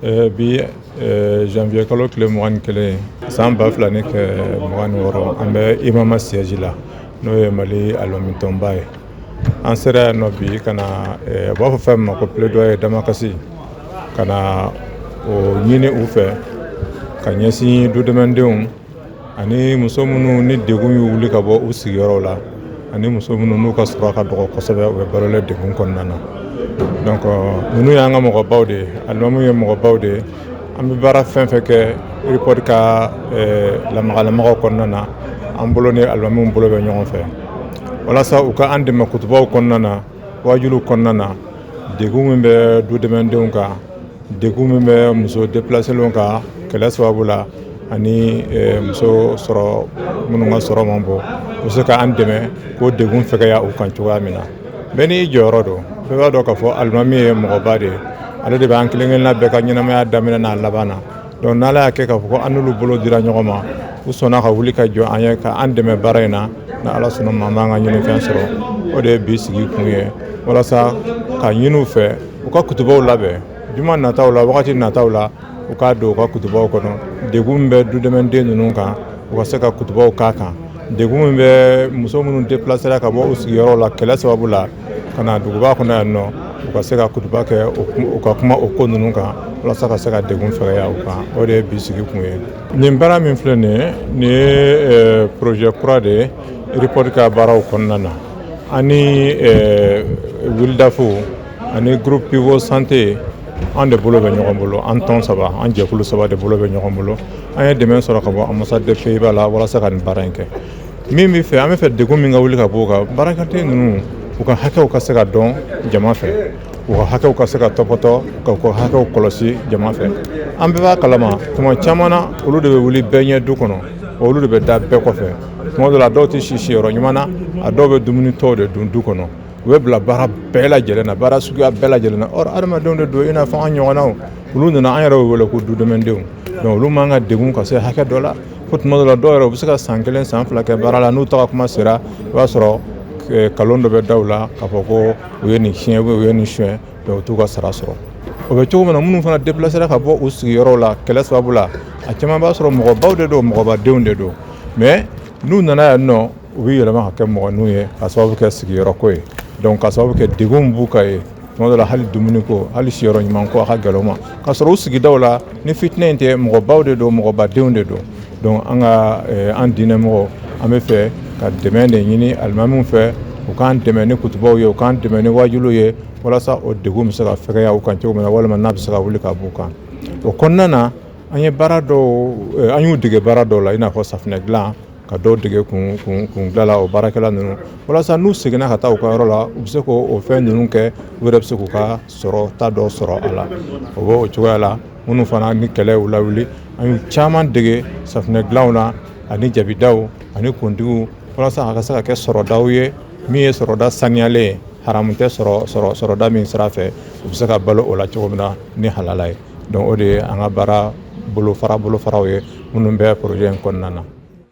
Bi janvier kalo tile 21 san 2026 an bɛ IMAMA siège la n'o ye Mali alimami tɔnba ye. An sera yan nɔ bi ka na u b'a fɔ fɛn min ma ko plaidoyer damakasi ka na o ɲini u fɛ ka ɲɛsin dudɛmɛdenw ani muso minnu ni degun y'u wuli ka bɔ u sigiyɔrɔw la ani muso minnu n'u ka sɔrɔ ka dɔgɔ kosɛbɛ u bɛ balolen degun kɔnɔna na. Donc ninnu y'an ka mɔgɔbaw de ye, alimamuw ye mɔgɔbaw de ye. An bɛ baara fɛn fɛn kɛ RIPOD ka lamagalamagaw kɔnɔna na an bolo ni alimamuw bolo bɛ ɲɔgɔn fɛ walasa u ka an dɛmɛ kutubaw kɔnɔna na, wajiluw kɔnɔna na, degun min bɛ dudɛmɛdenw kan, degun min bɛ muso déplacelenw kan kɛlɛ sababu la ani muso sɔrɔ minnu ka sɔrɔ man bon u bɛ se ka an dɛmɛ k'o degun fɛgɛya u kan cogoya min na. Bɛɛ n'i jɔyɔrɔ don, bɛɛ b'a dɔn k'a fɔ alimami ye mɔgɔba de ye, ale de b'an kelen kelenna bɛɛ ka ɲɛnamaya daminɛ n'a laban na. Donc n'Ala y'a kɛ k'a fɔ ko an n'olu bolo dira ɲɔgɔn ma, u sɔnna ka wuli ka jɔ an ye ka an dɛmɛ baara in na, ni Ala sɔnna ma an b'an ka ɲinifɛn sɔrɔ. O de ye bi sigi kun ye walasa ka ɲini u fɛ u ka kutubaw labɛn juma nataw la, wagati nataw la u k'a don u ka kutubaw kɔnɔ. Degun min bɛ dudɛmɛden ninnu kan u ka se ka kutubaw k'a kan. Degun min bɛ muso minnu déplacera ka bɔ u sigiyɔrɔw la kɛlɛ sababu la ka na duguba kɔnɔ yan nɔ u ka se ka kutuba kɛ u ka kuma o ko ninnu kan walasa ka se ka degun fɛgɛya u kan. O de ye bi sigi kun ye. Nin baara min filɛ nin ye, nin ye projet kura de ye RIPOD ka baaraw kɔnɔna na. Ani wilidafu ani groupe pivot santé an de bolo bɛ ɲɔgɔn bolo, an tɔn saba, an jɛkulu saba de bolo bɛ ɲɔgɔn bolo. An ye dɛmɛ sɔrɔ ka bɔ ambassade des Pays-Bas la walasa ka nin baara in kɛ. Min bɛ fɛ, an bɛ fɛ degun min ka wuli ka bɔ u kan, baarakɛden ninnu u ka hakɛw ka se ka dɔn jama fɛ, u ka hakɛw ka se ka tɔpɔtɔ, ka u ka hakɛw kɔlɔsi jama fɛ. An bɛɛ b'a kalama tuma caman na olu de bɛ wuli bɛɛ ɲɛ du kɔnɔ, olu de bɛ da bɛɛ kɔfɛ. Tuma dɔw la dɔw tɛ si yɔrɔ ɲuman na, a dɔw bɛ dumuni tɔw de dun du kɔnɔ. U bɛ bila baara bɛɛ lajɛlen na, baara suguya bɛɛ lajɛlen na. Or adamadenw de don i n'a fɔ an ɲɔgɔnnaw, olu nana an yɛrɛ y'u wele ko dudɛmɛdenw. Donc olu man ka degun ka se hakɛ dɔ la. Fo tuma dɔw la dɔw yɛrɛ u bɛ se ka san 1 san 2 kɛ baara la, n'u taga kuma sera i b'a sɔrɔ kalon dɔ bɛ da u la k'a fɔ ko u ye nin siɲɛ u ye nin suɲɛ, donc u t'u ka sara sɔrɔ. O bɛ cogo min na minnu fana déplacera ka bɔ u sigiyɔrɔw la kɛlɛ sababu la, a caman b'a sɔrɔ mɔgɔbaw de don, mɔgɔbadenw de don. Mais n'u nana yan nɔ u bɛ yɛlɛma ka kɛ mɔgɔninw ye ka sababu kɛ sigiyɔrɔko ye. Donc ka sababu kɛ degun b'u kan ye. Tuma dɔw la hali dumuni ko, hali siyɔrɔ ɲuman ko a ka gɛlɛn u ma. Ka sɔrɔ u sigidaw la ni fitinɛ in tɛ, mɔgɔbaw de don, mɔgɔbadenw de don. Donc an ka an diinɛmɔgɔ an bɛ fɛ ka dɛmɛ de ɲini alimamiw fɛ, u k'an dɛmɛ ni kutubaw ye, u k'an dɛmɛ ni wajiluw ye walasa o degun bɛ se ka fɛgɛya u kan cogo min na walima n'a bɛ se ka wuli ka b'u kan. O kɔnɔna na an ye baara dɔw an y'u dege baara dɔw la i n'a fɔ safunɛ dilan ka dɔw dege kun dilan la o baarakɛla ninnu walasa n'u seginna ka taa u ka yɔrɔ la u bɛ se k'o fɛn ninnu kɛ u yɛrɛ bɛ se k'u ka sɔrɔta dɔ sɔrɔ a la. O b'o cogoya la minnu fana ni kɛlɛ y'u lawuli an y'u caman dege safunɛ dilanw na ani jabidaw ani kuntigiw walasa a ka se ka kɛ sɔrɔdaw ye min ye sɔrɔda saniyalen ye, haramu tɛ sɔrɔda min sira fɛ u bɛ se ka balo o la cogo min na ni halala ye. Donc o de ye an ka baara bolofaraw ye minnu bɛ projet in kɔnɔna na.